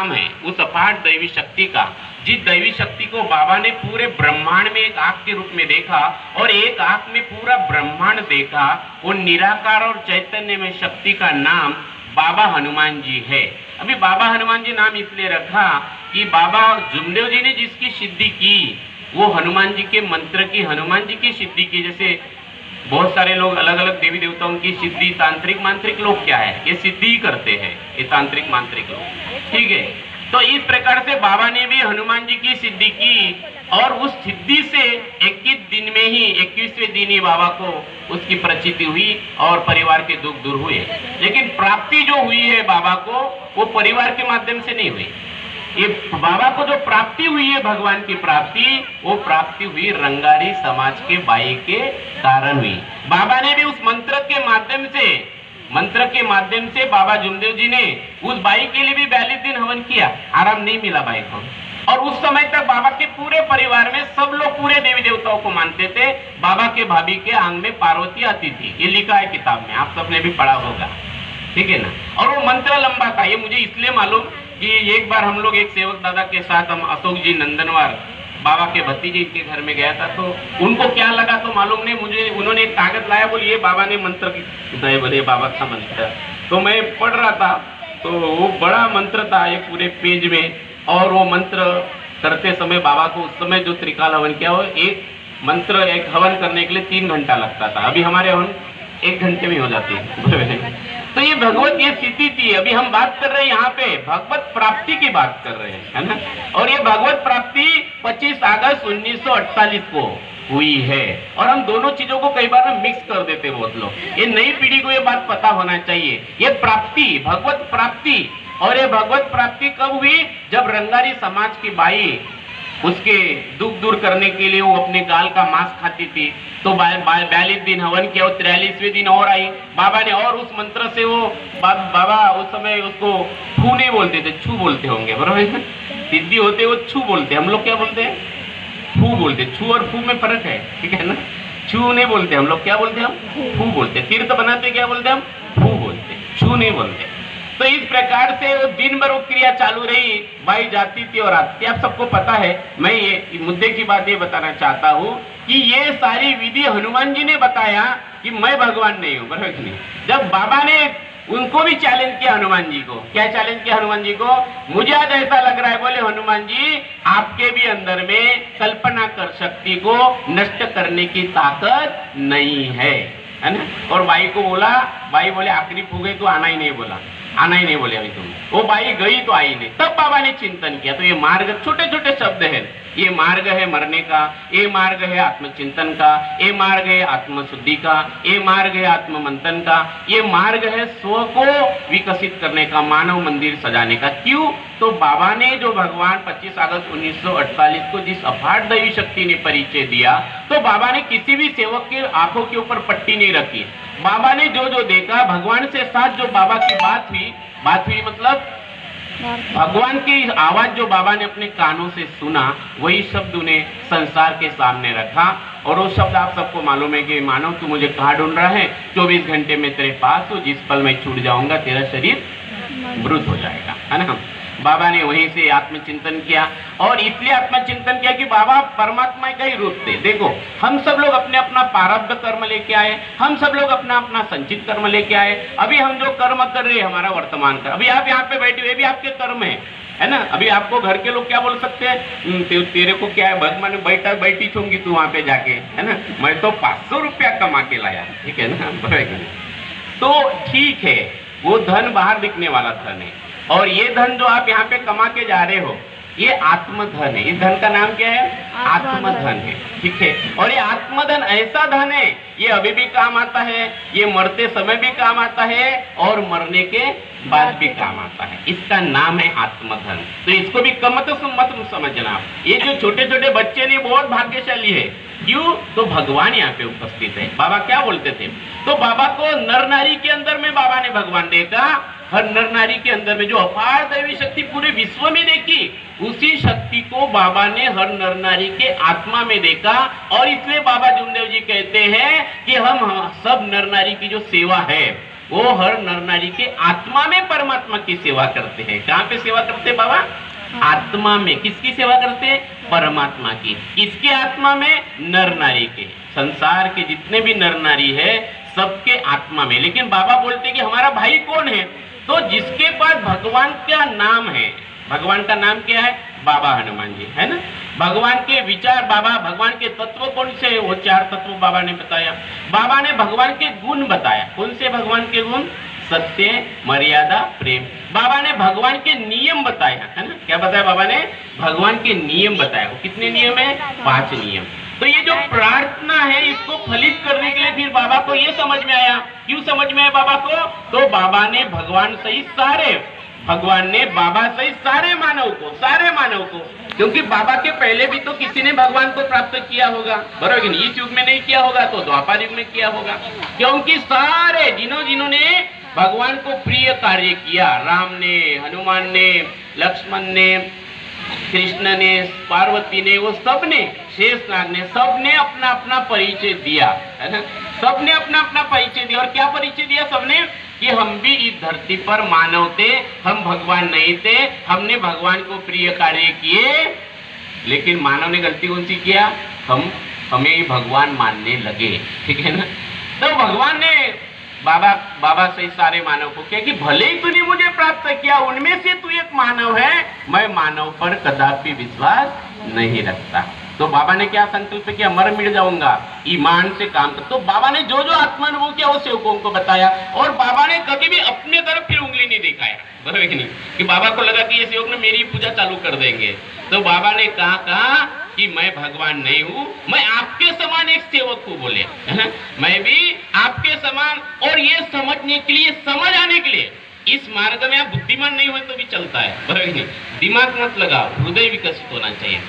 नाम है उस अपार दैवी शक्ति का, जिस दैवी शक्ति को बाबा ने पूरे ब्रह्मांड में एक आंख के रूप में देखा और एक आंख में पूरा ब्रह्मांड देखा, वो निराकार और चैतन्य में शक्ति का नाम बाबा हनुमान जी है। अभी बाबा हनुमान जी नाम इसलिए रखा कि बाबा जुमदेव जी ने जिसकी सिद्धि की वो हनुमान जी के मंत्र की, हनुमान जी की सिद्धि की। जैसे बहुत सारे लोग अलग अलग देवी देवताओं की सिद्धि, तांत्रिक मांत्रिक लोग क्या है, ये सिद्धि करते हैं, ये तांत्रिक मांत्रिक लोग, ठीक है। तो इस प्रकार से बाबा ने भी हनुमान जी की सिद्धि की और उस सिद्धि से 21 दिन में ही 21वें दिन ही बाबा को उसकी प्रचिति हुई और परिवार के दुख दूर हुए। लेकिन प्राप्ति जो हुई है बाबा को, वो परिवार के माध्यम से नहीं हुई। ये बाबा को जो प्राप्ति हुई है, भगवान की प्राप्ति, वो प्राप्ति हुई रंगारी समाज के बाई के कारण हुई। बाबा ने भी उस मंत्र के माध्यम से बाबा जुमदेव जी ने उस बाई के लिए भी 42 दिन हवन किया, आराम नहीं मिला बाई को। और उस समय तक बाबा के पूरे परिवार में सब लोग पूरे देवी देवताओं को मानते थे। बाबा के भाभी के आंग में पार्वती आती थी, ये लिखा है किताब में, आप सबने भी पढ़ा होगा, ठीक है ना। और वो मंत्र लंबा था, ये मुझे इसलिए मालूम कि एक बार हम लोग एक सेवक दादा के साथ, हम अशोक जी नंदनवार बाबा के भतीजे के घर में गया था, तो उनको क्या लगा तो मालूम नहीं मुझे, उन्होंने एक कागज लाया, बोले ये बाबा ने मंत्र की, बोले बाबा का मंत्र। तो मैं पढ़ रहा था, तो वो बड़ा मंत्र था एक पूरे पेज में, और वो मंत्र करते समय बाबा को उस समय जो त्रिकाल हवन किया, वो एक मंत्र एक हवन करने के लिए 3 घंटा लगता था। अभी हमारे हवन 1 घंटे में हो जाती है। तो ये भगवत ये स्थिति थी। अभी हम बात कर रहे हैं यहाँ पे भगवत प्राप्ति की बात कर रहे हैं, है ना। और ये भगवत प्राप्ति 25 अगस्त 1948 को हुई है। और हम दोनों चीजों को कई बार मिक्स कर देते हैं बहुत लोग। ये नई पीढ़ी को ये बात पता होना चाहिए, ये प्राप्ति, भगवत प्राप्ति। और ये भगवत प्राप्ति कब हुई, जब रंगारी समाज की बाई उसके दुख दूर करने के लिए वो अपने गाल का मांस खाती थी, तो 42 दिन हवन किया, 43वें दिन और आई बाबा ने, और उस मंत्र से वो बाबा उस समय उसको छू नहीं बोलते थे, छू बोलते होंगे, बराबर। सिद्धि होते वो छू बोलते, हम लोग क्या बोलते हैं, फू बोलते। छू और फू में फर्क है, ठीक है ना। छू नहीं बोलते हम लोग, क्या बोलते हैं हम, फू बोलते। तीर्थ बनाते क्या बोलते हम, फू बोलते, छू नहीं बोलते। तो इस प्रकार से वो दिन भर वो क्रिया चालू रही, बाई जाती थी और आती। आप सबको पता है, मैं ये मुद्दे की बात ये बताना चाहता हूँ कि ये सारी विधि हनुमान जी ने बताया कि मैं भगवान नहीं हूँ, बराबर नहीं। जब बाबा ने उनको भी चैलेंज किया हनुमान जी को, क्या चैलेंज किया हनुमान जी को, मुझे आज ऐसा लग रहा है, बोले हनुमान जी आपके भी अंदर में कल्पना कर शक्ति को नष्ट करने की ताकत नहीं है ना। और बाई को बोला, बाई बोले आखिरी फूक गई तो आना ही नहीं, बोला आना ही नहीं बोले अभी तुम। वो बाई गई तो आई नहीं। तब बाबा ने चिंतन किया। तो ये मार्ग, छोटे छोटे शब्द है, ये मार्ग है मरने का, ये मार्ग है आत्मचिंतन का, ये मार्ग है आत्मशुद्धि का, ये मार्ग है आत्ममंथन का, ये मार्ग है स्व को विकसित करने का, मानव मंदिर सजाने का। क्यों, तो बाबा ने जो भगवान 25 अगस्त 1948 को जिस अपार दैवी शक्ति ने परिचय दिया, तो बाबा ने किसी भी सेवक के आंखों के ऊपर पट्टी नहीं रखी। बाबा ने जो जो देखा, भगवान से साथ जो बाबा की बात हुई मतलब भगवान की आवाज जो बाबा ने अपने कानों से सुना, वही शब्द उन्हें संसार के सामने रखा। और वो शब्द आप सबको मालूम है कि मानव तू मुझे कहाँ ढूंढ रहा है, 24 घंटे में तेरे पास हूँ, जिस पल मैं छूट जाऊंगा तेरा शरीर मृत हो जाएगा, है ना। बाबा ने वहीं से आत्मचिंतन किया, और इसलिए आत्मचिंतन किया कि बाबा परमात्मा का ही रूप थे। देखो, हम सब लोग अपने अपना प्रारब्ध कर्म लेके आए, हम सब लोग अपना अपना संचित कर्म लेके आए। अभी हम जो कर्म कर रहे हैं, हमारा वर्तमान कर्म, अभी आप यहाँ पे बैठे हुए भी आपके कर्म है ना। अभी आपको घर के लोग क्या बोल सकते हैं, तेरे को क्या है, भगवान बैठी छूंगी तू वहां पे जाके, है ना। मैं तो 500 रुपया कमा के लाया, ठीक है ना। तो ठीक है, वो धन बाहर दिखने वाला धन है, और ये धन जो आप यहाँ पे कमा के जा रहे हो, ये आत्मधन है। इस धन का नाम क्या है, आत्मधन है, ठीक है। और ये आत्मधन ऐसा धन है, ये अभी भी काम आता है, ये मरते समय भी काम आता है, और मरने के बाद भी काम आता है। इसका नाम है आत्मधन। तो इसको भी मत समझना। ये जो छोटे छोटे बच्चे ने बहुत भाग्यशाली है। क्यों, तो भगवान यहाँ पे उपस्थित है। बाबा क्या बोलते थे, तो बाबा को नर नारी के अंदर में बाबा ने भगवान देखा। हर नर नारी के अंदर में जो अपार दैवी शक्ति पूरे विश्व में देखी, उसी शक्ति को बाबा ने हर नर नारी के आत्मा में देखा। और इसलिए बाबा जुमदेव जी कहते हैं कि हम सब नर नारी की जो सेवा है, वो हर नर नारी के आत्मा में परमात्मा की सेवा करते हैं। कहाँ पे सेवा करते हैं बाबा? आत्मा में। किसकी सेवा करते हैं? परमात्मा की। किसके आत्मा में? नर नारी के। संसार के जितने भी नर नारी है सबके आत्मा में। लेकिन बाबा बोलते हैं कि हमारा भाई कौन है? तो जिसके पास भगवान का नाम है। भगवान का नाम क्या है? बाबा हनुमान जी, है ना। भगवान के विचार, बाबा भगवान के तत्व कौन से? वो 4 तत्व बाबा ने बताया। बाबा ने भगवान के गुण बताया। कौन से भगवान के गुण? सत्य, मर्यादा, प्रेम। बाबा ने भगवान के नियम बताया, है ना। क्या बताया बाबा ने? भगवान के नियम बताया। वो कितने नियम है? 5 नियम। तो ये जो प्रार्थना है इसको फलित करने के लिए फिर बाबा को ये समझ में आया। क्यों समझ में आया बाबा को? तो बाबा ने भगवान सहित भगवान ने बाबा सहित सारे मानव को, क्योंकि बाबा के पहले भी तो किसी ने भगवान को प्राप्त किया होगा, बराबर। इस युग में नहीं किया होगा तो द्वापर युग में किया होगा। क्योंकि सारे जिन्होंने भगवान को प्रिय कार्य किया, राम ने, हनुमान ने, लक्ष्मण ने, कृष्ण ने, पार्वती ने, वो सब ने, शेषनाग ने, सबने अपना अपना परिचय दिया, है ना। सबने अपना अपना परिचय दिया। और क्या परिचय दिया सबने? कि हम भी इस धरती पर मानव थे, हम भगवान नहीं थे, हमने भगवान को प्रिय कार्य किए। लेकिन मानव ने गलती कौन सी किया? हमें भगवान मानने लगे, ठीक है ना। तो भगवान ने बाबा से सारे मानव को क्या कि भले ही तूने मुझे प्राप्त किया, उनमें से तू एक मानव है, मैं मानव पर कदापि विश्वास नहीं रखता। तो बाबा ने क्या संकल्प किया? मर मिट जाऊंगा, ईमान से काम कर। तो बाबा ने जो जो आत्मानुभव किया वो सेवकों को बताया। और बाबा ने कभी भी अपने तरफ फिर उंगली नहीं दिखाया, बराबर कि नहीं। कि बाबा को लगा कि ये सेवक ने मेरी पूजा चालू कर देंगे। तो बाबा ने कहा कि मैं भगवान नहीं हूँ, मैं आपके समान एक सेवक हूँ, बोले, मैं भी आपके समान। और ये समझने के लिए, समझ आने के लिए, इस मार्ग में आप बुद्धिमान नहीं हुए तो भी चलता है, बराबर नहीं। दिमाग मत लगाओ, हृदय विकसित होना चाहिए।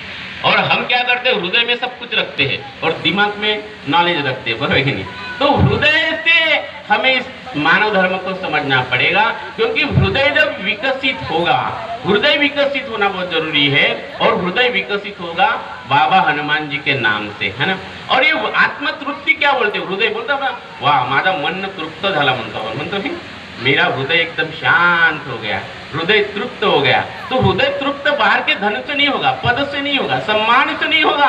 और हम क्या करते हैं? हृदय में सब कुछ रखते हैं और दिमाग में नॉलेज रखते हैं, बराबर नहीं। तो हृदय से हमें इस मानव धर्म को समझना पड़ेगा, क्योंकि हृदय जब विकसित होगा, हृदय विकसित होना बहुत जरूरी है। और हृदय विकसित होगा बाबा हनुमान जी के नाम से, है ना। और ये आत्मतृप्ति क्या बोलते? हृदय बोलता ना, वाह माझा मन तृप्त झाला म्हणतो मेरा हृदय एकदम शांत हो गया, हृदय तृप्त हो गया। तो हृदय तृप्त बाहर के धन से नहीं होगा, पद से नहीं होगा, सम्मान से नहीं होगा।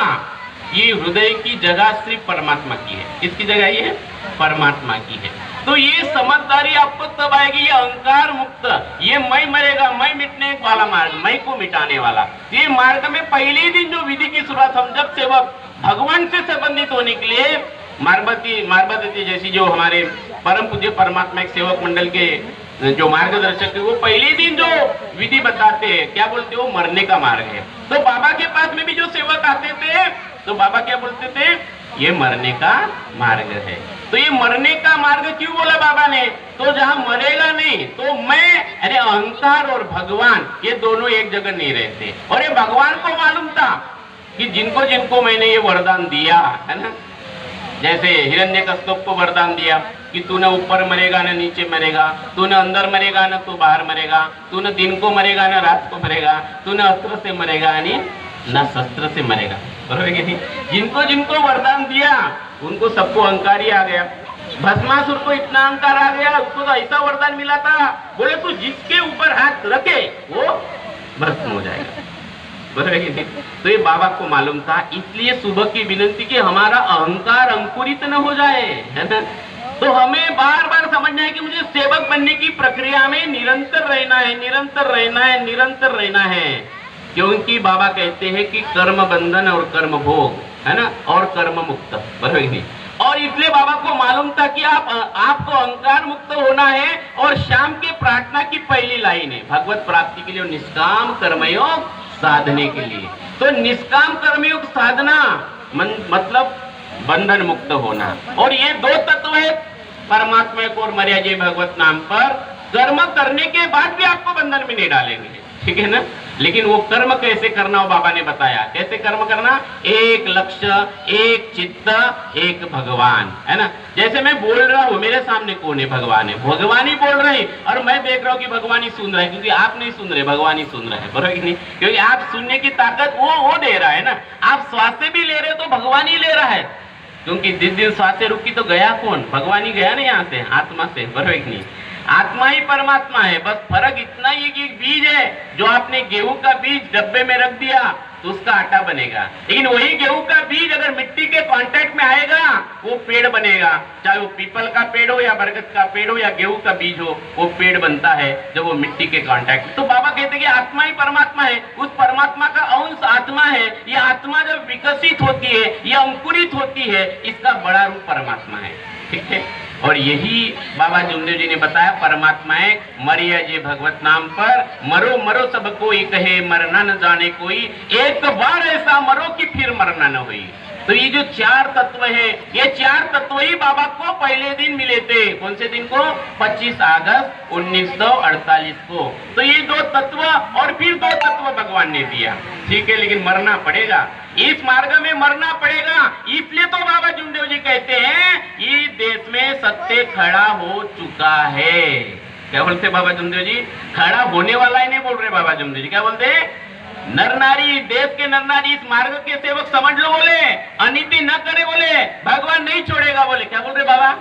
ये हृदय की जगह सिर्फ परमात्मा की है। किसकी जगह ये है? परमात्मा की है। तो ये समझदारी आपको तब आएगी, ये अहंकार मुक्त, ये मैं मरेगा, मैं मिटने वाला मार्ग, मैं को मिटाने वाला। ये मार्ग में पहले दिन जो विधि की शुरुआत, हम जब सेवक भगवान से संबंधित होने के लिए मार्बती जैसी जो हमारे परम पूज्य परमात्मा एक सेवक मंडल के जो मार्गदर्शक है, वो पहले दिन जो विधि बताते हैं, क्या बोलते हैं? वो मरने का मार्ग है। तो बाबा के पास में भी जो सेवक आते थे तो बाबा क्या बोलते थे? ये मरने का मार्ग है। तो ये मरने का मार्ग क्यों बोला बाबा ने? तो जहां मरेगा नहीं तो मैं, अरे अहंकार और भगवान ये दोनों एक जगह नहीं रहते। और ये भगवान को मालूम था कि जिनको जिनको मैंने ये वरदान दिया है ना, जैसे हिरण्यकश्यप को वरदान दिया कि तूने ऊपर मरेगा ना नीचे मरेगा, तूने अंदर मरेगा ना तो बाहर मरेगा, तूने दिन को मरेगा ना रात को मरेगा, तूने अस्त्र से मरेगा ना शस्त्र से मरेगा, बराबर है नहीं। जिनको जिनको वरदान दिया उनको सबको अहंकार ही आ गया। भस्मासुर को इतना अहंकार आ गया, उसको तो ऐसा वरदान मिला था, बोले तू जिसके ऊपर हाथ रखे वो भस्म हो जाएगा, बराबर है नहीं। तो ये बाबा को मालूम था, इसलिए सुबह की विनंती कि हमारा अहंकार अंकुरित न हो जाए, है ना। तो हमें बार बार समझना है कि मुझे सेवक बनने की प्रक्रिया में निरंतर रहना है, निरंतर रहना है, निरंतर रहना है। क्योंकि बाबा कहते हैं कि कर्म बंधन और कर्म भोग, है ना, और कर्म मुक्त, बराबर नहीं। और इसलिए बाबा को मालूम था कि आपको अहंकार मुक्त होना है। और शाम के प्रार्थना की पहली लाइन है भगवत प्राप्ति के लिए निष्काम कर्मयोग साधने के लिए। तो निष्काम कर्मयोग साधना मतलब बंधन मुक्त होना। और ये 2 तत्व है परमात्मा को और मर्यादा भगवत नाम पर। कर्म करने के बाद भी आपको बंधन में नहीं डालेंगे, ठीक है ना। लेकिन वो कर्म कैसे करना वो बाबा ने बताया। कैसे कर्म करना? एक लक्ष्य, एक चित्त, एक भगवान, है ना। जैसे मैं बोल रहा हूँ, मेरे सामने कौन है? भगवान है, भगवान ही बोल रहे हैं और मैं देख रहा हूँ कि भगवान ही सुन रहा है, क्योंकि आप नहीं सुन रहे, भगवान ही सुन रहा है, बराबर नहीं। क्योंकि आप सुनने की ताकत वो दे रहा है ना। आप श्वास से भी ले रहे हो तो भगवान ही ले रहा है, क्योंकि जिस दिन सांसें रुकी तो गया कौन? भगवान ही गया ना यहाँ से, आत्मा से, बराबर कि नहीं? आत्मा ही परमात्मा है। बस फर्क इतना ही कि एक बीज है, जो आपने गेहूं का बीज डब्बे में रख दिया तो उसका आटा बनेगा, लेकिन वही गेहूं का बीज अगर मिट्टी के कांटेक्ट में आएगा वो पेड़ बनेगा। चाहे वो पीपल का पेड़ हो या बरगद का पेड़ हो या गेहूं का बीज हो, वो पेड़ बनता है जब वो मिट्टी के कांटेक्ट में। तो बाबा कहते हैं कि आत्मा ही परमात्मा है, उस परमात्मा का अंश आत्मा है। ये आत्मा जब विकसित होती है या अंकुरित होती है, इसका बड़ा रूप परमात्मा है। ठीक है, और यही बाबा जुमदेव जी ने बताया, परमात्माएं मरिया जे भगवत नाम पर, मरो मरो सब कोई कहे, मरना न जाने कोई, एक बार ऐसा मरो कि फिर मरना न हुई। तो ये जो चार तत्व है, ये चार तत्व ही बाबा को पहले दिन मिले थे। कौन से दिन को? 25 अगस्त 1948 को। तो ये दो तत्व और फिर दो तत्व भगवान ने दिया। ठीक है, लेकिन मरना पड़ेगा, इस मार्ग में मरना पड़ेगा। इसलिए तो बाबा जुमदेव जी कहते हैं ये देश में सत्य खड़ा हो चुका है। क्या बोलते बाबा जुमदेव जी? खड़ा होने वाला ही नहीं बोल रहे बाबा जुमदेव जी, क्या बोलते? नर नारी, देश के नर नारी इस मार्ग के सेवक समझ लो बोले, अनिति न करे बोले, भगवान नहीं छोड़ेगा बोले। क्या बोल रहे बाबा?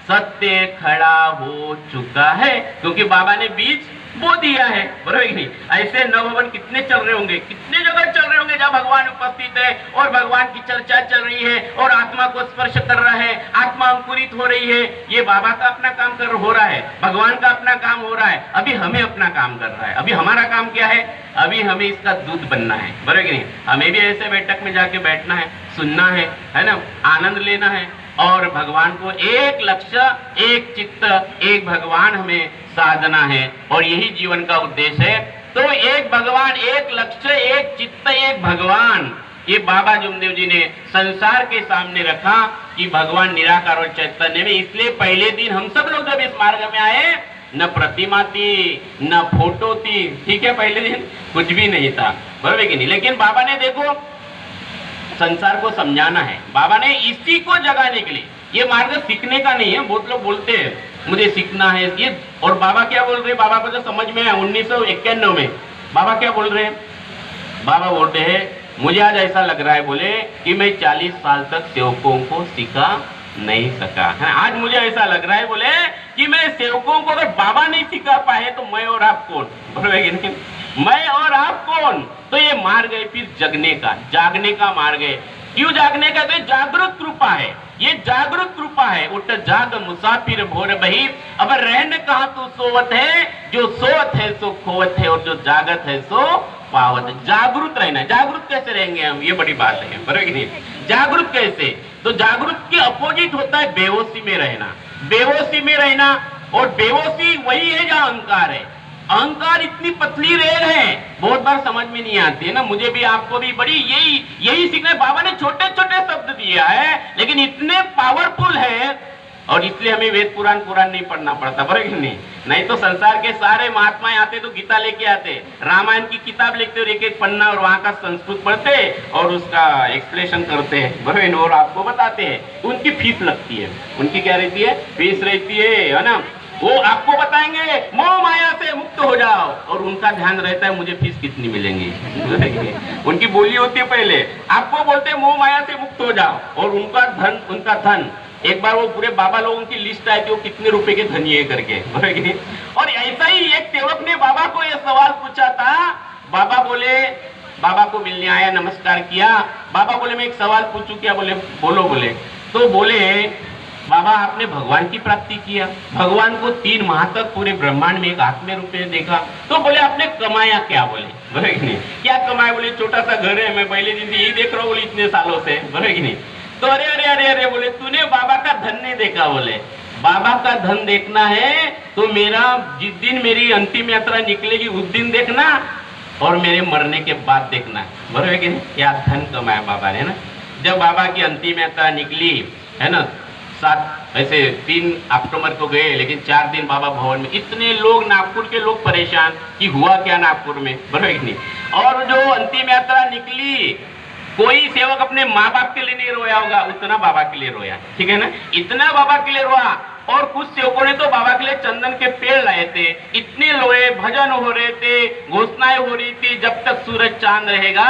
सत्य खड़ा हो चुका है, क्योंकि बाबा ने बीज बो दिया है, बराबर नहीं? ऐसे नवभवन कितने चल रहे होंगे, कितने जगह चल रहे होंगे जहाँ भगवान उपस्थित है और भगवान की चर्चा चल रही है और आत्मा को स्पर्श कर रहा है, आत्मा अंकुरित हो रही है। ये बाबा का अपना काम हो रहा है, भगवान का अपना काम हो रहा है। अभी हमें अपना काम कर रहा है। अभी हमारा काम क्या है? अभी हमें इसका दूध बनना है, बराबर नहीं? हमें भी ऐसे बैठक में जाके बैठना है, सुनना है ना, आनंद लेना है और भगवान को एक लक्ष्य, एक चित्त, एक भगवान हमें साधना है और यही जीवन का उद्देश्य है। तो एक भगवान, एक लक्ष्य, एक चित्त, एक भगवान, ये बाबा जुमदेव जी ने संसार के सामने रखा कि भगवान निराकार और चैतन्य में। इसलिए पहले दिन हम सब लोग जब इस मार्ग में आए, न प्रतिमा थी, न फोटो थी। ठीक है, पहले दिन कुछ भी नहीं था, बराबर कि नहीं? लेकिन बाबा ने देखो संसार को समझाना है, बाबा ने इसी को जगाने के लिए। ये मार्ग सीखने का नहीं है। बहुत लोग बोलते हैं मुझे सीखना है ये, और बाबा क्या बोल रहे हैं? बाबा को जो समझ में आया 1991 में बाबा क्या बोल रहे हैं? बाबा बोलते हैं मुझे आज ऐसा लग रहा है बोले कि मैं 40 साल तक सेवकों को सिखा नहीं सका है। आज मुझे ऐसा लग रहा है बोले कि मैं सेवकों को अगर बाबा नहीं सिखा पाए तो मैं और आप कौन? बराबर, मैं और आप कौन? तो ये मार्ग है फिर जगने का, जागने का मार्ग है। क्यों जागने का? तो जागृत कृपा है, ये जागृत कृपा है। उठ जाग मुसाफिर भोर बही, अब रहने कहा तो सोवत है, जो सोवत है सो खोवत है और जो जागत है सो पावत है। जागृत रहना। जागृत कैसे रहेंगे हम? ये बड़ी बात है, बराबर कि नहीं? जागृत कैसे? तो जागृत के अपोजिट होता है बेहोशी में रहना। बेहोशी में रहना, और बेहोशी वही है जहाँ अहंकार है। अहंकार इतनी पतली रेल है, बहुत बार समझ में नहीं आती है ना, मुझे भी आपको भी बड़ी यही सीखने। बाबा ने छोटे छोटे शब्द दिया है लेकिन इतने पावरफुल है, और इसलिए हमें वेद पुराण नहीं पढ़ना पड़ता, बराबर नहीं? नहीं तो संसार के सारे महात्माएं आते तो गीता लेके आते, रामायण की किताब लिखते और एक एक पन्ना और वहां का संस्कृत पढ़ते और उसका एक्सप्लेनेशन करते हैं, बराबर, और आपको बताते हैं। उनकी फीस लगती है, उनकी क्या रहती है? फीस रहती है ना। वो आपको बताएंगे मोह माया से मुक्त हो जाओ, और उनका ध्यान रहता है मुझे फीस कितनी मिलेंगी। उनकी बोली होती है पहले, आपको बोलते हैं मोह माया से मुक्त हो जाओ, और उनका धन एक बार वो पूरे बाबा लोगों की लिस्ट आई थी, वो कितने रुपए के धनी है करके, बराबर। और ऐसा ही एक सेवक ने बाबा को ये सवाल पूछा था। बाबा बोले, बाबा को मिलने आया, नमस्कार किया। बाबा बोले मैं एक सवाल पूछूं क्या? बोले बोलो। बोले तो बोले बाबा आपने भगवान की प्राप्ति किया, भगवान को 3 माह तक पूरे ब्रह्मांड में एक आत्मे रूप में देखा, तो बोले आपने कमाया क्या? बोले बराबर नहीं? क्या कमाया? बोले छोटा सा घर है, मैं पहले दिन से यही देख रहा हूँ बोले इतने सालों से, बराबर नहीं? तो अरे अरे अरे अरे बोले तूने बाबा का धन नहीं देखा। बोले बाबा का धन देखना है तो मेरा जिस दिन मेरी अंतिम यात्रा निकलेगी उस दिन देखना, और मेरे मरने के बाद देखना, बराबर कि नहीं? क्या धन कमाया बाबा ने ना। जब बाबा की अंतिम यात्रा निकली है ना, 3 अक्टूबर को गए, लेकिन 4 दिन बाबा भवन में, इतने लोग, नागपुर के लोग परेशान कि हुआ क्या नागपुर में, बराबर कि नहीं? और जो अंतिम यात्रा निकली, कोई सेवक अपने माँ बाप के लिए नहीं रोया होगा, उतना बाबा के लिए रोया, ठीक है ना? इतना बाबा के लिए रोया और कुछ सेवकों ने तो बाबा के लिए चंदन के पेड़ लाए थे। इतने लोए भजन हो रहे थे, घोषणाएं हो रही थी, जब तक सूरज चांद रहेगा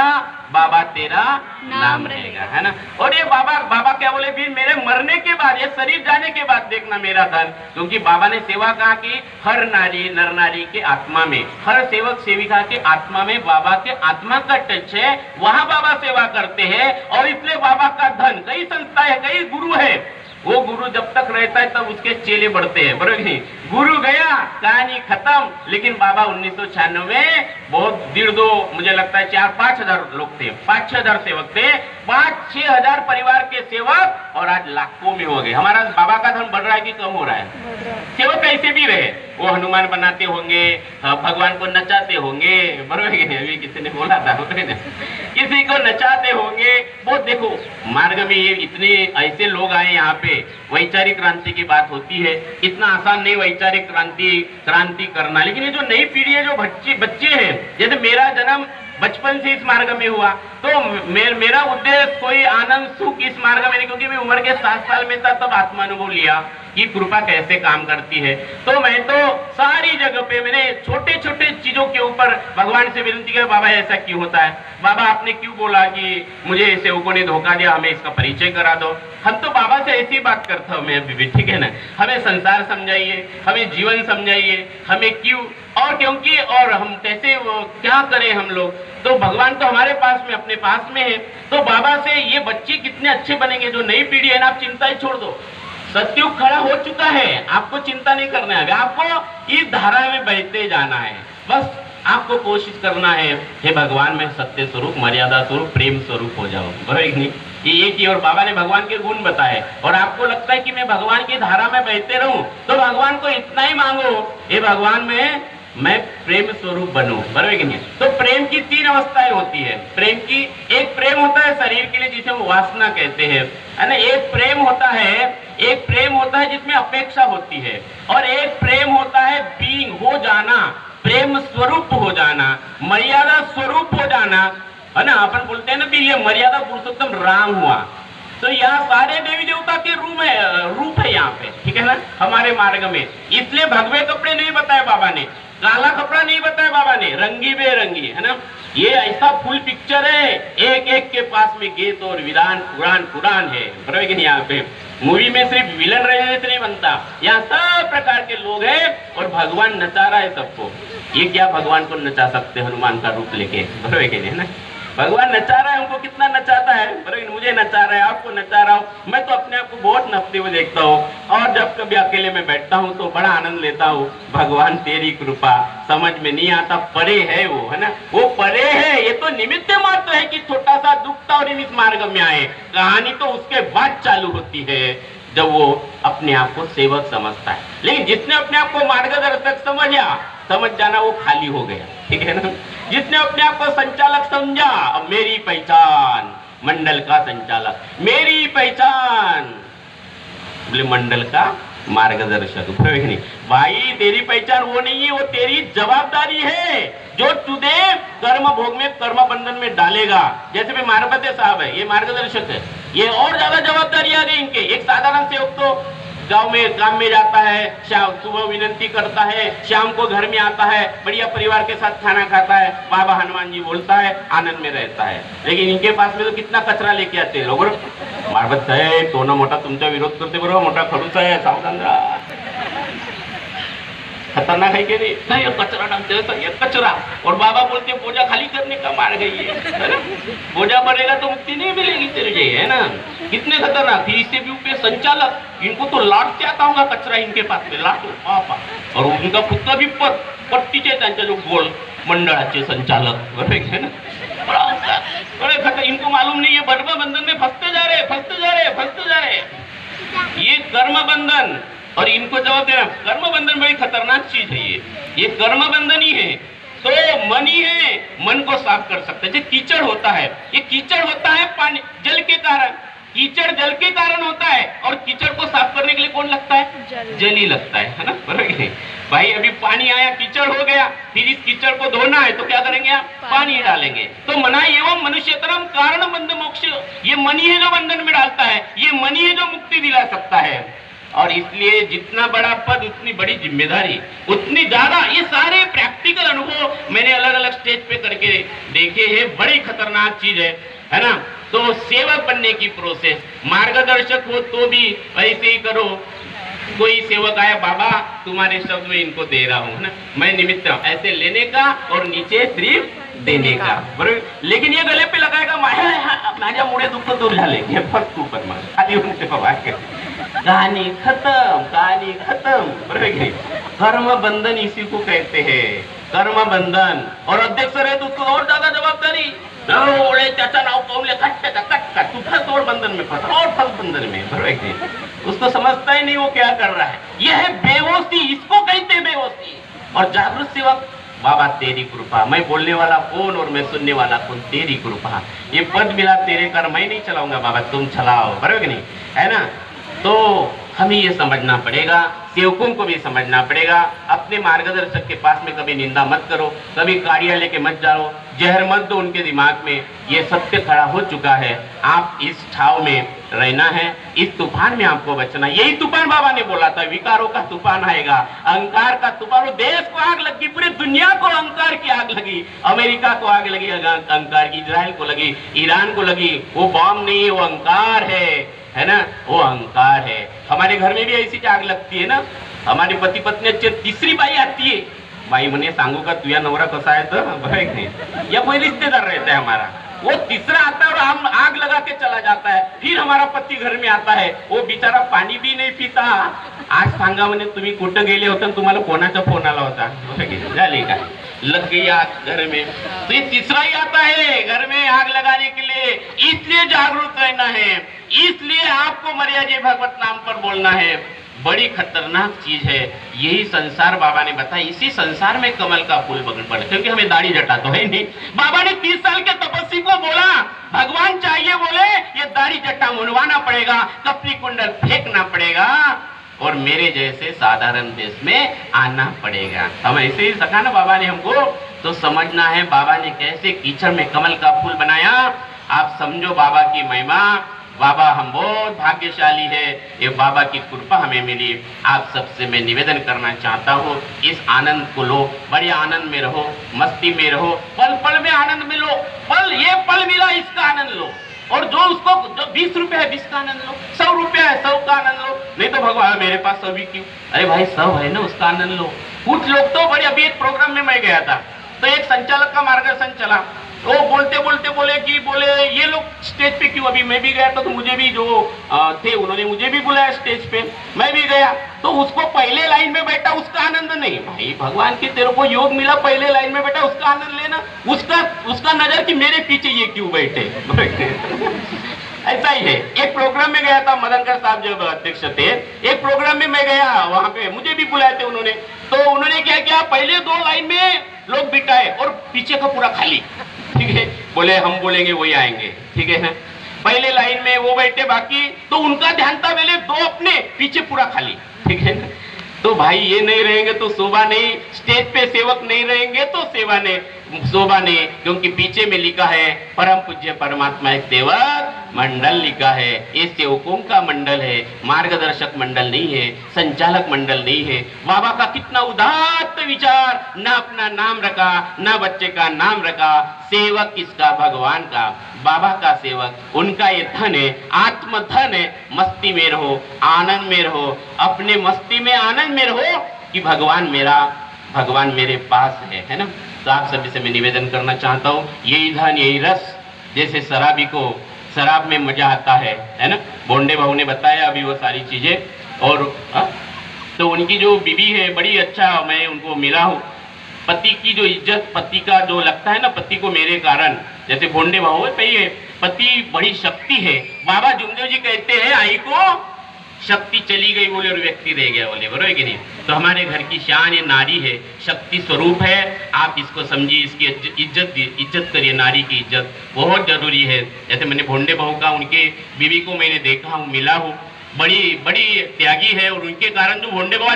बाबा तेरा नाम रहेगा, है ना। और ये बाबा क्या बोले, फिर मेरे मरने के बाद, ये शरीर जाने के बाद देखना मेरा धन, क्योंकि बाबा ने सेवा कहा कि हर नारी नर नारी के आत्मा में, हर सेवक सेविका के आत्मा में बाबा के आत्मा का टच है, वहां बाबा सेवा करते हैं। और इसलिए बाबा का धन, कई संस्था है, कई गुरु है, वो गुरु जब तक रहता है तब उसके चेले बढ़ते हैं, बरोबर नहीं। गुरु गया कहानी खत्म। लेकिन बाबा 1996 में बहुत 1.5 मुझे लगता है 4-5 हजार लोग थे, 5-6 हजार सेवक थे, 5-6 हजार परिवार के सेवक, और आज लाखों में हो गए। हमारा बाबा का धन बढ़ रहा है कि कम हो रहा है? सेवक कैसे भी रहे, वो हनुमान बनाते होंगे, भगवान को नचाते होंगे, बरोबर है। अभी किसी ने बोला था, किसी को नचाते होंगे। वो देखो मार्ग में ये इतने ऐसे लोग आए यहाँ पे, वैचारिक क्रांति की बात होती है, इतना आसान नहीं वैचारिक क्रांति करना। लेकिन ये जो नई पीढ़ी है, जो बच्चे हैं, जैसे मेरा जन्म बचपन से इस मार्ग में हुआ, तो मेरा उद्देश्य कोई आनंद सुख इस मार्ग में नहीं, क्योंकि मैं उम्र के 7 साल में था तब आत्मानुभव लिया कि कृपा कैसे काम करती है। तो मैं तो सारी जगह पे मैंने छोटे छोटे चीजों के ऊपर भगवान से विनती की, बाबा ऐसा क्यों होता है, बाबा आपने क्यों बोला कि मुझे सेवकों ने धोखा दिया, हमें इसका परिचय करा दो। हम तो बाबा से ऐसी बात करता हूँ मैं अभी भी, ठीक है ना। हमें संसार समझाइए, हमें जीवन समझाइए, हमें क्यों और क्योंकि और हम कैसे क्या करें हम लोग। तो भगवान तो हमारे पास में, अपने पास में है। तो बाबा से ये बच्चे कितने अच्छे बनेंगे, जो नई पीढ़ी है ना, आप चिंता ही छोड़ दो। सतयुग खड़ा हो चुका है, आपको चिंता नहीं करना है, आपको इस धारा में बहते जाना है। बस आपको कोशिश करना है, हे भगवान मैं सत्य स्वरूप, मर्यादा स्वरूप, प्रेम स्वरूप हो जाऊं, बराबर नहीं। ये एक ही, और बाबा ने भगवान के गुण बताए, और आपको लगता है कि मैं भगवान की धारा में बहते रहूं, तो भगवान को इतना ही मांगो, हे भगवान मैं प्रेम स्वरूप बनूं, बराबर कि नहीं। तो प्रेम की 3 अवस्थाएं होती है। प्रेम की एक प्रेम होता है शरीर के लिए, जिसे हम वासना कहते हैं, है ना। एक प्रेम होता है जिसमें अपेक्षा होती है, और एक प्रेम होता है बीइंग, हो जाना, प्रेम स्वरूप हो जाना, मर्यादा स्वरूप हो जाना, है ना। अपन बोलते हैं ना भी ये मर्यादा पुरुषोत्तम राम हुआ। तो यहाँ सारे देवी देवता के रूप है यहाँ पे, ठीक है ना, हमारे मार्ग में। इसलिए भगवे कपड़े नहीं बताए बाबा ने, काला कपड़ा नहीं बताया बाबा ने, रंगी बेरंगी, है ना। ये ऐसा फुल पिक्चर है, एक एक के पास में गीत और विधान, पुराण है, बराबर कि नहीं। यहाँ पे मूवी में सिर्फ विलन रहने से नहीं बनता, यहाँ सब प्रकार के लोग हैं, और भगवान नचा रहा है सबको। ये क्या भगवान को नचा सकते हनुमान का रूप लेके, बराबर कि नहीं, है ना। भगवान नचा रहा है, हमको कितना नचाता है, बराबर। मुझे नचा रहा है, आपको नचा रहा हूँ, मैं तो अपने आप को बहुत नचते हुए देखता हूँ, और जब कभी अकेले में बैठता हूँ तो बड़ा आनंद लेता हूँ। भगवान तेरी कृपा, समझ में नहीं आता, परे है वो, है ना, वो परे है। ये तो निमित्त मात्र है कि छोटा सा दुख था और इस मार्ग में आए। कहानी तो उसके बाद चालू होती है, जब वो अपने आप को सेवक समझता है। लेकिन जिसने अपने आप को मार्गदर्शक समझ जाना, वो खाली हो गया, ठीक है ना। जिसने अपने आप को संचालक समझा, अब मेरी पहचान, मंडल का संचालक, मेरी पहचान, बोले मंडल का मार्गदर्शक, नहीं भाई, तेरी पहचान वो नहीं है, वो तेरी जवाबदारी है, जो तुझे कर्म भोग में, कर्म बंधन में डालेगा। जैसे भी मारपते साहब है, ये मार्गदर्शक है, ये और ज्यादा जवाबदारी आ गई इनके। एक साधारण सेवक तो गांव में काम में जाता है, शाम सुबह विनती करता है, शाम को घर में आता है, बढ़िया परिवार के साथ खाना खाता है, बाबा हनुमान जी बोलता है, आनंद में रहता है। लेकिन इनके पास में तो कितना कचरा लेके आते हैं लोग। मारबत साहेब तो ना मोठा तुमचा विरोध करते, बरोबर, मोठा खडूस आहे, सावधान रहा, खतरनाक है कि नहीं, कचरा डालते हैं, ये कचरा। और बाबा बोलते बोझा खाली करने का मार्ग है ना, बोझा बढ़ेगा तो मुक्ति नहीं मिलेगी तेरे, है ना। कितने खतरनाक थी। इससे भी ऊपर संचालक, इनको तो लाटते आता होगा कचरा इनके पास में, लाटो पापा। और उनका खुद का भी पद, पट्टीचे त्यांच्या जो गोल मंडळाचे संचालक, बरोबर है ना, बड़े खतर। इनको मालूम नहीं है बर्मा बंधन में फंसते जा रहे। ये कर्म बंधन, और इनको जवाब देना, कर्म बंधन बड़ी खतरनाक चीज है। ये कर्म बंधन ही है। तो मन ही है, मन को साफ कर सकता है। जो कीचड़ होता है, ये कीचड़ होता है पानी जल के कारण, कीचड़ जल के कारण होता है, और कीचड़ को साफ करने के लिए कौन लगता है, जल ही लगता है ना, बराबर। भाई अभी पानी आया, कीचड़ हो गया, फिर इस कीचड़ को धोना है तो क्या करेंगे आप, पानी डालेंगे। तो मना एवं मनुष्यतरम कारण बंध मोक्ष, ये मन ही है जो बंधन में डालता है, ये मन ही है जो मुक्ति दिला सकता है। और इसलिए जितना बड़ा पद उतनी बड़ी जिम्मेदारी, उतनी ज्यादा। ये सारे प्रैक्टिकल अनुभव मैंने अलग अलग स्टेज पे करके देखे हैं। बड़ी खतरनाक चीज है ना। तो सेवक बनने की प्रोसेस, मार्गदर्शक हो तो भी वैसे ही करो। कोई सेवक आया, बाबा तुम्हारे शब्द में इनको दे रहा हूं, है ना, मैं निमित्त हूं, ऐसे लेने का और नीचे सिर्फ देने का, बरोबर। लेकिन ये गले पे लगाएगा, माझ्या मुळे दुःख दूर झाले, हे फक्त ऊपर मग खाली उनसे कहानी खत्म, कहानी खत्म, बरोबर। कर्म बंधन इसी को कहते हैं, कर्म बंधन। और अध्यक्ष रहे तो उसको और ज्यादा जवाबदारी, त्याचा नाव कौले कट तू फल तोड़ बंधन में फंसा और फल बंधन में, बरोबर। उसको समझता ही नहीं वो क्या कर रहा है। यह है बेहोशी, इसको कहते हैं बेहोशी। और जागरूक सेवक, बाबा तेरी कृपा, मैं बोलने वाला कौन और मैं सुनने वाला कौन, तेरी कृपा, ये पद मिला तेरे कर, मैं नहीं चलाऊंगा बाबा, तुम चलाओ, बरोबर नहीं, है ना। तो हमें ये समझना पड़ेगा, सेवकों को भी समझना पड़ेगा। अपने मार्गदर्शक के पास में कभी निंदा मत करो, कभी कार्यालय के मत जाओ, जहर मत दो उनके दिमाग में। ये सत्य खड़ा हो चुका है, आप इस ठाव में रहना है, इस तूफान में आपको बचना। यही तूफान बाबा ने बोला था, विकारों का तूफान आएगा, अहंकार का तूफान। देश को आग लगी, पूरी दुनिया को अहंकार की आग लगी, अमेरिका को आग लगी अहंकार की, इजराइल को लगी, ईरान को लगी। वो बॉम्ब नहीं है, वो अहंकार है ना, वो अहंकार है। हमारे घर में भी ऐसी आग लगती है ना, हमारे पति पत्नी तीसरी बाई आती है, बाई म्हणे सांगू का तुझा नवरा कसा है, तो बरोबर नहीं, या कोई रिश्तेदार रहता है हमारा, वो तीसरा आता है और हम आग लगा के चला जाता है। फिर हमारा पति घर में आता है, वो बेचारा पानी भी नहीं पीता। आज सांगा म्हणे तुम्ही कुठं गेले होते, तुम्हाला कोणाचा फोन आला होता, झाले का, लग गई आग घर में। तो ये तीसरा ही आता है घर में आग लगाने के लिए। इसलिए जागरूक रहना है, इसलिए आपको मर्यादा भगवत नाम पर बोलना है। बड़ी खतरनाक चीज है, यही संसार बाबा ने बताया। इसी संसार में कमल का फूल बगल पड़े, क्योंकि हमें दाढ़ी जटा तो है नहीं। बाबा ने 30 साल के तपस्वी को बोला, भगवान चाहिए, बोले ये दाढ़ी जटा मुंडवाना पड़ेगा, कपली कुंडल फेंकना पड़ेगा और मेरे जैसे साधारण देश में आना पड़ेगा। हम ऐसे ही सका ना बाबा ने हमको, तो समझना है बाबा ने कैसे कीचड़ में कमल का फूल बनाया। आप समझो बाबा की महिमा। बाबा हम बहुत भाग्यशाली है, ये बाबा की कृपा हमें मिली। आप सबसे मैं निवेदन करना चाहता हूँ, इस आनंद को लो, बड़े आनंद में रहो, मस्ती में रहो, पल पल में आनंद में लो। पल, ये पल मिला, इसका आनंद लो। और जो उसको जो 20 रुपया है 20 का आनंद लो, 100 रुपया है 100 का आनंद लो। नहीं तो भगवान मेरे पास 100 भी क्यों, अरे भाई 100 है ना, उसका आनंद लो। कुछ लोग तो बड़े, अभी एक प्रोग्राम में मैं गया था, तो एक संचालक का मार्गदर्शन चला, वो बोलते बोलते बोले ये लोग स्टेज पे क्यों। अभी मैं भी गया था, तो मुझे भी जो थे उन्होंने मुझे भी बुलाया स्टेज पे, मैं भी गया। तो उसको पहले लाइन में बैठा, उसका आनंद नहीं। भाई भगवान की तेरे को योग मिला, पहले लाइन में बैठा, उसका आनंद लेना। उसका नजर कि मेरे पीछे ये क्यों बैठे ऐसा ही है। एक प्रोग्राम में गया था, मदनकर साहब जब अध्यक्ष थे, एक प्रोग्राम में मैं गया, वहां पे मुझे भी बुलाए थे उन्होंने। तो उन्होंने क्या किया, पहले 2 लाइन में लोग बिठाए और पीछे का पूरा खाली, ठीक है। बोले हम बोलेंगे वही आएंगे, ठीक है ना। पहले लाइन में वो बैठे, बाकी तो उनका ध्यान था, पहले 2 अपने, पीछे पूरा खाली, ठीक है ना। तो भाई ये नहीं रहेंगे तो शोभा नहीं, स्टेज पे सेवक नहीं रहेंगे तो सेवा नहीं, शोभा नहीं। क्योंकि पीछे में लिखा है परम पूज्य परमात्मा सेवक मंडल लिखा है। ये सेवकों का मंडल है, मार्गदर्शक मंडल नहीं है, संचालक मंडल नहीं है। बाबा का कितना उदात्त विचार, ना अपना नाम रखा, ना बच्चे का नाम रखा। सेवक किसका, भगवान का, बाबा का सेवक, उनका ये धन है, आत्म धन है। मस्ती में रहो, आनंद में रहो, अपने मस्ती में आनंद में रहो कि भगवान मेरे पास है ना। तो आप सभी से मैं निवेदन करना चाहता हूँ, यही धन यही रस, जैसे शराबी को शराब में मजा आता है ना। बोंडे भाऊ ने बताया अभी वो सारी चीजें। और तो उनकी जो बीवी है बड़ी अच्छा, मैं उनको मिला हूँ। पति की जो इज्जत, पति का जो लगता है ना, पति को मेरे कारण, जैसे बोंडे भाऊ है, पति बड़ी शक्ति है। बाबा जुमदेव जी कहते हैं आई को शक्ति चली गई बोले और व्यक्ति रह गया बोले, बरोबर है कि नहीं। तो हमारे घर की शान ये नारी है, शक्ति स्वरूप है। आप इसको समझिए, इसकी इज्जत करिए। नारी की इज्जत बहुत जरूरी है। जैसे मैंने भोंडे बहू का, उनके बीवी को मैंने देखा हूँ, मिला हूँ, बड़ी त्यागी है। और उनके कारण जो भोंडे बहू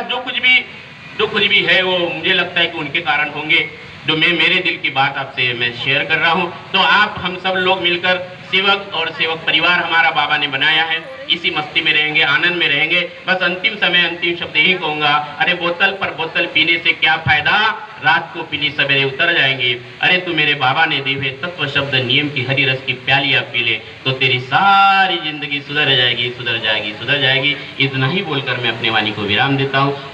जो कुछ भी है वो मुझे लगता है कि उनके कारण होंगे। जो मैं मेरे दिल की बात आपसे मैं शेयर कर रहा हूँ। तो आप हम सब लोग मिलकर सेवक और सेवक परिवार हमारा बाबा ने बनाया है, इसी मस्ती में रहेंगे, आनंद में रहेंगे। बस अंतिम समय अंतिम शब्द यही कहूंगा, अरे बोतल पर बोतल पीने से क्या फायदा, रात को पीली सवेरे उतर जाएंगे। अरे तू मेरे बाबा ने दिए तत्व शब्द नियम की हरी रस की प्यालियां पी ले तो तेरी सारी जिंदगी सुधर जाएगी, सुधर जाएगी, सुधर जाएगी। इतना ही बोलकर मैं अपने वाणी को विराम देता हूँ।